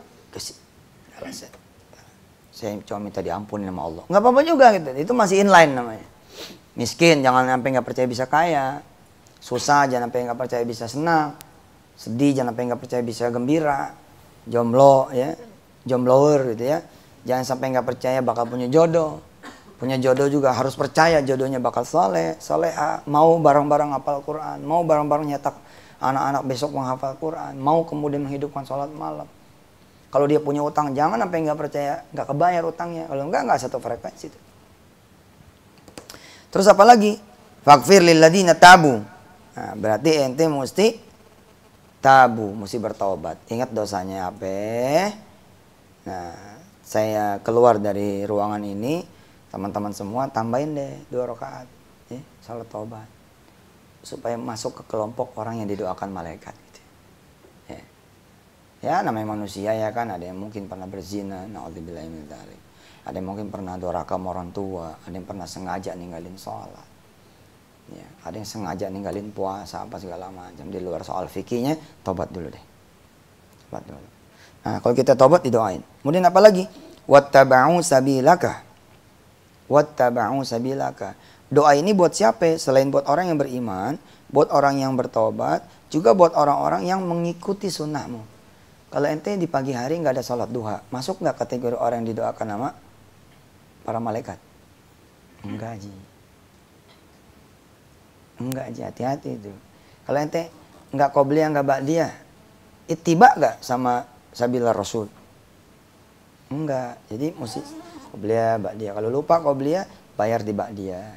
saya cuma minta diampuni sama Allah, nggak apa-apa juga gitu. Itu masih inline namanya. Miskin, jangan sampai nggak percaya bisa kaya. Susah, jangan sampai nggak percaya bisa senang. Sedih, jangan sampai nggak percaya bisa gembira. Jomblo ya, jomblower gitu ya, jangan sampai nggak percaya bakal punya jodoh. Punya jodoh juga harus percaya jodohnya bakal soleh, soleha. Mau bareng-bareng hafal Quran, mau bareng-bareng nyetak anak-anak besok menghafal Quran, mau kemudian menghidupkan sholat malam. Kalau dia punya utang, jangan sampai nggak percaya, nggak kebayar utangnya. Kalau nggak satu frekuensi itu. Terus apa lagi? Faghfir lilladzina tabu. Nah, berarti ente mesti tabu, mesti bertobat. Ingat dosanya apa? Nah, saya keluar dari ruangan ini, teman-teman semua tambahin deh 2 rakaat, ya, salat tobat, supaya masuk ke kelompok orang yang didoakan malaikat. Gitu. Ya, namanya manusia ya kan, ada yang mungkin pernah berzina, naudzubillahi min dzalik. Ada yang mungkin pernah durhaka sama orang tua, ada yang pernah sengaja ninggalin sholat. Ya, ada yang sengaja ninggalin puasa apa segala macam. Di luar soal fikihnya, tobat dulu deh. Tobat dulu. Nah, kalau kita tobat didoain. Kemudian apa lagi? Wattaba'u sabilaka. Wattaba'u sabilaka. Doa ini buat siapa? Selain buat orang yang beriman, buat orang yang bertobat, juga buat orang-orang yang mengikuti sunnahmu. Kalau ente di pagi hari nggak ada sholat duha, masuk nggak kategori orang yang didoakan nama para malaikat? Enggak, Ji. Enggak aja, hati-hati itu. Kalau ente enggak qobliyah, enggak ba'diyah, ittiba enggak sama sabila Rasul? Enggak. Jadi mesti qobliyah, ba'diyah. Kalau lupa qobliyah, bayar di ba'diyah.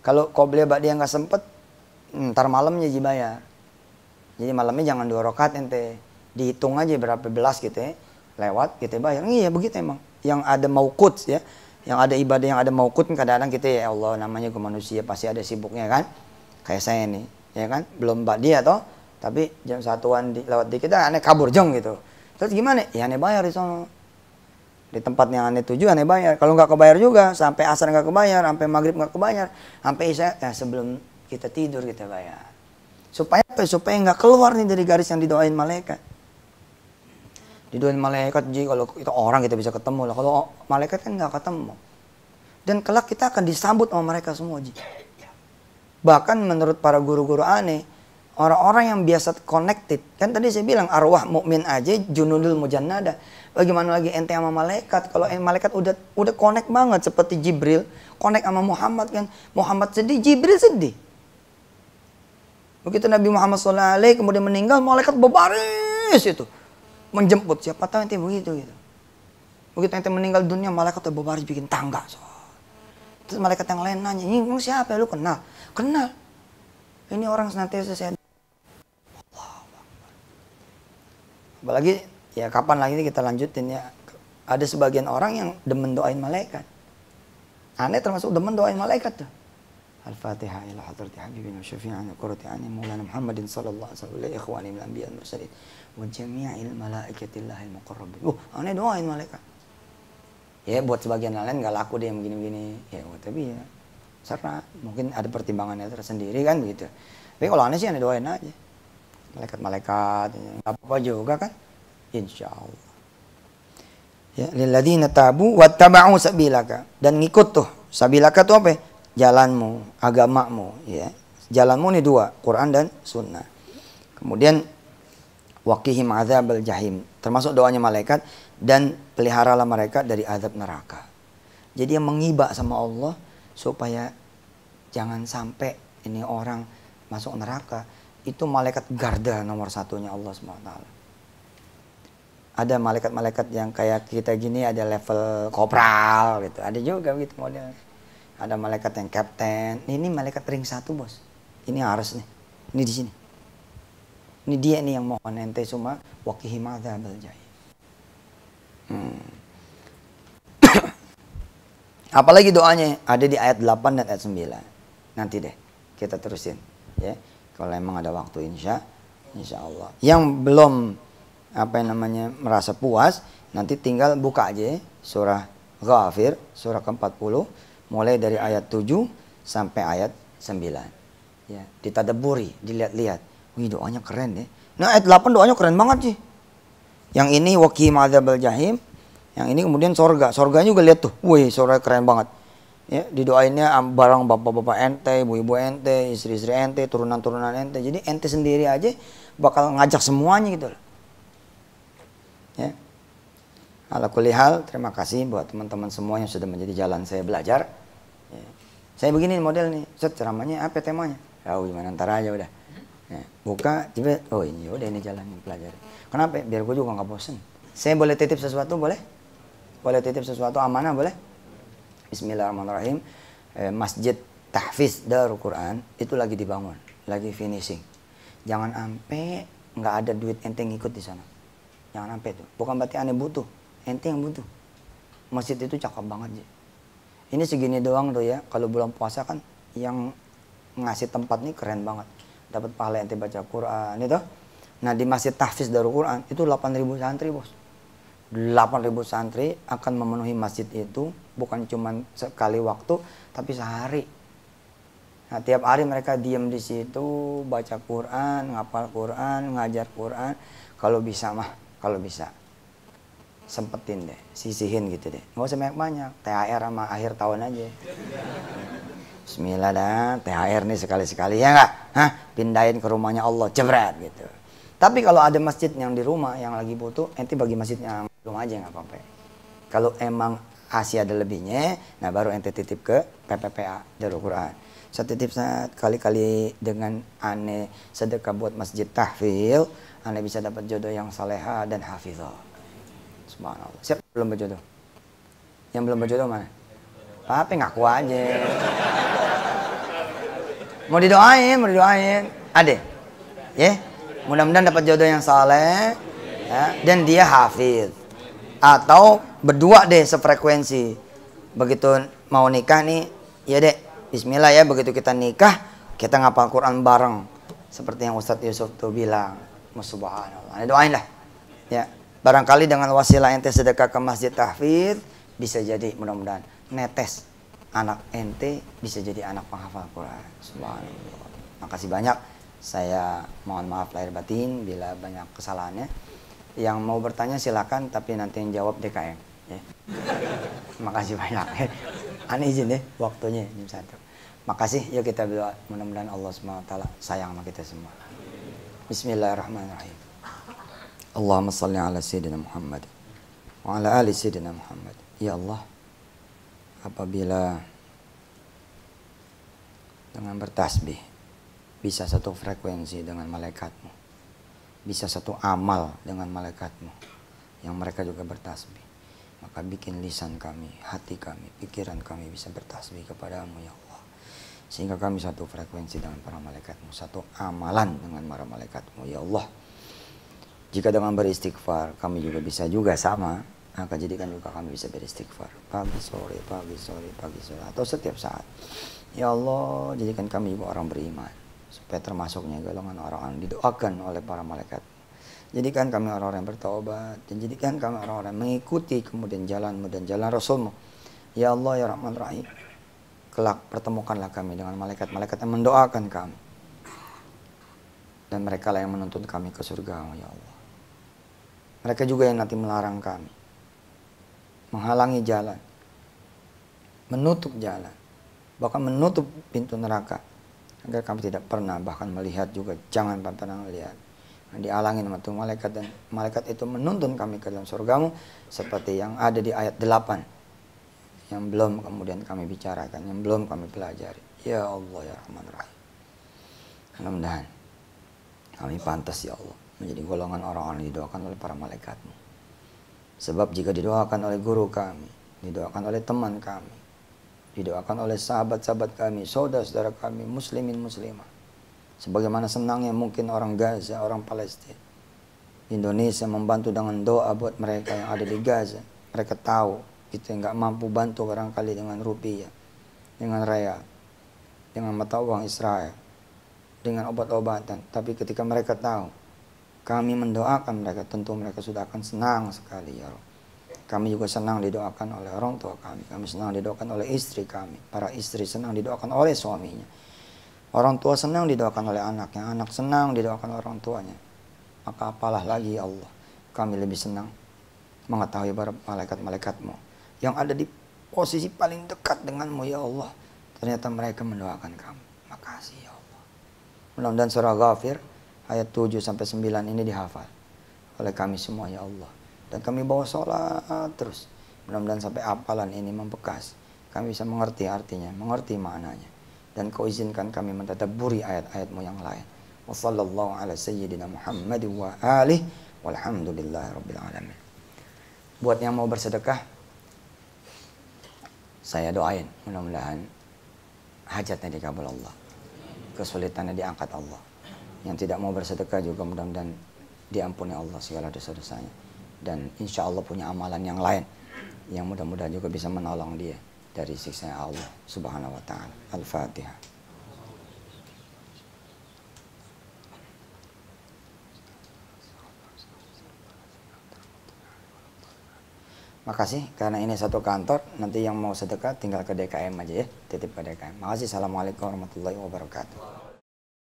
Kalau qobliyah, ba'diyah enggak sempet, ntar malamnya bayar. Jadi malamnya jangan 2 rakaat ente. Dihitung aja berapa belas gitu ya. Lewat kita bayar. Iya begitu emang. Yang ada maukut ya. Yang ada ibadah yang ada maukut, kadang-kadang kita ya Allah, namanya ke manusia pasti ada sibuknya kan. Kayak saya nih, ya kan, belum dia toh, tapi jam 1-an lewat dikit aneh kabur jong gitu. Terus gimana? Ya aneh bayar di sana. Di tempat yang aneh tuju aneh bayar. Kalau nggak kebayar juga, sampai asar nggak kebayar, sampai maghrib nggak kebayar, sampai isya ya sebelum kita tidur kita bayar. Supaya apa? Supaya nggak keluar nih dari garis yang didoain malaikat. Didoain malaikat, jadi kalau itu orang kita bisa ketemu lah. Kalau malaikat kan nggak ketemu. Dan kelak kita akan disambut sama mereka semua, Ji. Bahkan menurut para guru-guru aneh, orang-orang yang biasa connected, kan tadi saya bilang arwah mukmin aja junudul mujannada. Bagaimana lagi ente sama malaikat? Kalau malaikat udah connect banget seperti Jibril, connect sama Muhammad kan. Muhammad sedih, Jibril sedih. Begitu Nabi Muhammad SAW kemudian meninggal, malaikat berbaris itu menjemput. Siapa tahu ente begitu gitu. Begitu ente meninggal dunia, malaikat udah berbaris bikin tangga. Terus malaikat yang lain nanya, ini siapa lu kenal? Kenal. Ini orang senantiasa saya. Apalagi ya kapan lagi kita lanjutin ya. Ada sebagian orang yang demen doain malaikat. Aneh termasuk demen doain malaikat tuh. Al-Fatihah ila hadrati habibina syafi'ana qurrati a'yun maulana Muhammadin sallallahu alaihi wasallam ikhwani minal anbiya wal mursalin wa jami'il malaikatillahil muqarrabin. Aneh doain malaikat. Ya buat sebagian lain nggak laku deh yang begini-begini. Ya tapi ya serah, mungkin ada pertimbangannya tersendiri kan begitu. Tapi kalau aneh sih aneh doain aja. Malaikat-malaikat nggak apa-apa juga kan. Insya Allah. Ya, lilladzina tabu wattaba'u sabilaka, dan ngikut tuh. Sabilaka tuh apa? Jalanmu, agamamu, ya. Jalanmu nih dua, Quran dan sunnah. Kemudian waqihim adzabal jahim, termasuk doanya malaikat, dan peliharalah mereka dari azab neraka. Jadi yang mengiba sama Allah supaya jangan sampai ini orang masuk neraka. Itu malaikat garda nomor satunya Allah SWT. Ada malaikat-malaikat yang kayak kita gini, ada level kopral gitu. Ada juga gitu model. Ada malaikat yang kapten. Ini malaikat ring 1 bos. Ini harus nih. Ini di sini. Ini dia nih yang mohon ente semua waqihim adzabal jahim. Apalagi doanya ada di ayat 8 dan ayat 9. Nanti deh kita terusin ya. Kalau emang ada waktu insya Allah. Yang belum merasa puas, nanti tinggal buka aja surah Ghafir, surah ke-40 mulai dari ayat 7 sampai ayat 9. Ya, ditadaburi, dilihat-lihat. Wih, doanya keren deh. Nah, ayat 8 doanya keren banget sih. Yang ini waqihim adzabal jahim. Yang ini kemudian sorga. Sorganya juga lihat tuh. Wih, sorga keren banget. Ya, didoainnya barang bapak-bapak ente, ibu-ibu ente, istri-istri ente, turunan-turunan ente. Jadi ente sendiri aja bakal ngajak semuanya gitu loh. Ya. Ala kulli hal, terima kasih buat teman-teman semua yang sudah menjadi jalan saya belajar. Ya. Saya begini model nih. Set, ceramahnya apa temanya? Ya, gimana ntar aja udah. Ya. Buka, coba. Oh ini udah ini jalan yang pelajari. Kenapa? Biar gue juga nggak bosen. Saya boleh titip sesuatu boleh? Boleh titip sesuatu amanah boleh? Bismillahirrahmanirrahim. Masjid Tahfiz Darul Quran itu lagi dibangun, lagi finishing. Jangan sampai nggak ada duit ente ngikut di sana. Jangan sampai tuh. Bukan berarti aneh butuh, ente yang butuh. Masjid itu cakep banget, Ji. Ini segini doang tuh ya. Kalau bulan puasa kan yang ngasih tempat nih keren banget. Dapat pahala ente baca Quran itu. Nah, di Masjid Tahfiz Darul Quran itu 8.000 santri, Bos. 8.000 santri akan memenuhi masjid itu bukan cuma sekali waktu, tapi sehari. Nah, tiap hari mereka diam di situ, baca Quran, ngapal Quran, ngajar Quran. Kalau bisa sempetin deh, sisihin gitu deh. Nggak usah banyak-banyak, THR sama akhir tahun aja. Bismillah dah, THR nih sekali-sekali ya nggak? Hah, pindahin ke rumahnya Allah, jebret gitu. Tapi kalau ada masjid yang di rumah yang lagi butuh, ente bagi masjid yang di rumah aja nggak apa-apa. Kalau emang Asia ada lebihnya, nah baru ente titip ke PPPA Darul Quran. Saya titip kali-kali dengan aneh sedekah buat masjid tahfil, aneh bisa dapat jodoh yang saleha dan hafizah. Subhanallah. Siapa belum berjodoh? Yang belum berjodoh mana? Tapi ngaku aja. Mau didoain. Ade, ya. Mudah-mudahan dapat jodoh yang saleh, ya, dan dia hafiz. Atau berdua deh sefrekuensi. Begitu mau nikah nih, ya deh, bismillah ya, begitu kita nikah, kita ngapal Quran bareng. Seperti yang Ustadz Yusuf tuh bilang. Subhanallah. Doain lah. Ya. Barangkali dengan wasilah ente sedekah ke Masjid Tahfiz, bisa jadi mudah-mudahan netes anak ente bisa jadi anak penghafal Quran. Subhanallah. Makasih banyak. Saya mohon maaf lahir batin bila banyak kesalahannya. Yang mau bertanya silakan, tapi nanti yang jawab DKM. Ya. Makasih banyak. Ani izin ya, waktunya jam 1. Makasih, yuk kita berdoa. Mudah-mudahan Allah SWT sayang sama kita semua. Bismillahirrahmanirrahim. Allahumma salli ala Sayyidina Muhammad wa ala ali Sayyidina Muhammad. Ya Allah, apabila dengan bertasbih bisa satu frekuensi dengan malaikatmu, bisa satu amal dengan malaikatmu yang mereka juga bertasbih, maka bikin lisan kami, hati kami, pikiran kami bisa bertasbih kepadamu ya Allah, sehingga kami satu frekuensi dengan para malaikatmu, satu amalan dengan para malaikatmu ya Allah. Jika dengan beristighfar kami juga bisa juga sama, maka jadikan juga kami bisa beristighfar pagi sore, pagi sore, pagi sore, atau setiap saat ya Allah. Jadikan kami juga orang beriman, supaya termasuknya golongan orang-orang didoakan oleh para malaikat. Jadikan kami orang-orang yang bertaubat, dan jadikan kami orang-orang yang mengikuti kemudian jalanmu dan jalan Rasulmu ya Allah ya Rahman Rahim. Kelak pertemukanlah kami dengan malaikat-malaikat yang mendoakan kami, dan mereka lah yang menuntun kami ke surga ya Allah. Mereka juga yang nanti melarang kami, menghalangi jalan, menutup jalan, bahkan menutup pintu neraka, agar kami tidak pernah bahkan melihat juga, jangan pernah melihat. Dialangin sama tuh malaikat, dan malaikat itu menuntun kami ke dalam surgamu, seperti yang ada di ayat 8 yang belum kemudian kami bicarakan, yang belum kami pelajari. Ya Allah ya Rahman Rahim. Mudah-mudahan kami pantas ya Allah menjadi golongan orang-orang yang didoakan oleh para malaikatmu. Sebab jika didoakan oleh guru kami, didoakan oleh teman kami, didoakan oleh sahabat-sahabat kami, saudara-saudara kami, muslimin muslimah, sebagaimana senangnya mungkin orang Gaza, orang Palestina, Indonesia membantu dengan doa buat mereka yang ada di Gaza. Mereka tahu kita nggak mampu bantu barangkali dengan rupiah, dengan real, dengan mata uang Israel, dengan obat-obatan. Tapi ketika mereka tahu kami mendoakan mereka, tentu mereka sudah akan senang sekali ya Allah. Kami juga senang didoakan oleh orang tua kami, kami senang didoakan oleh istri kami, para istri senang didoakan oleh suaminya, orang tua senang didoakan oleh anaknya, anak senang didoakan oleh orang tuanya. Maka apalah lagi ya Allah, kami lebih senang mengetahui para malaikat-malaikatmu yang ada di posisi paling dekat denganmu ya Allah, ternyata mereka mendoakan kami. Makasih ya Allah. Mudah-mudahan surah Ghafir ayat 7-9 ini dihafal oleh kami semua ya Allah, dan kami bawa sholat terus. Mudah-mudahan sampai hafalan ini membekas, kami bisa mengerti artinya, mengerti maknanya, dan kau izinkan kami mentadabburi ayat-ayatmu yang lain. Wassallallahu ala sayyidina Muhammad wa alihi walhamdulillahi rabbil alamin. Buat yang mau bersedekah, saya doain mudah-mudahan hajatnya dikabul Allah, kesulitannya diangkat Allah. Yang tidak mau bersedekah juga mudah-mudahan diampuni Allah segala dosa-dosanya, dan insya Allah punya amalan yang lain yang mudah-mudahan juga bisa menolong dia dari siksa Allah subhanahu wa ta'ala. Al-Fatihah. Makasih, karena ini satu kantor, nanti yang mau sedekah tinggal ke DKM aja ya, titip ke DKM. Makasih, assalamualaikum warahmatullahi wabarakatuh.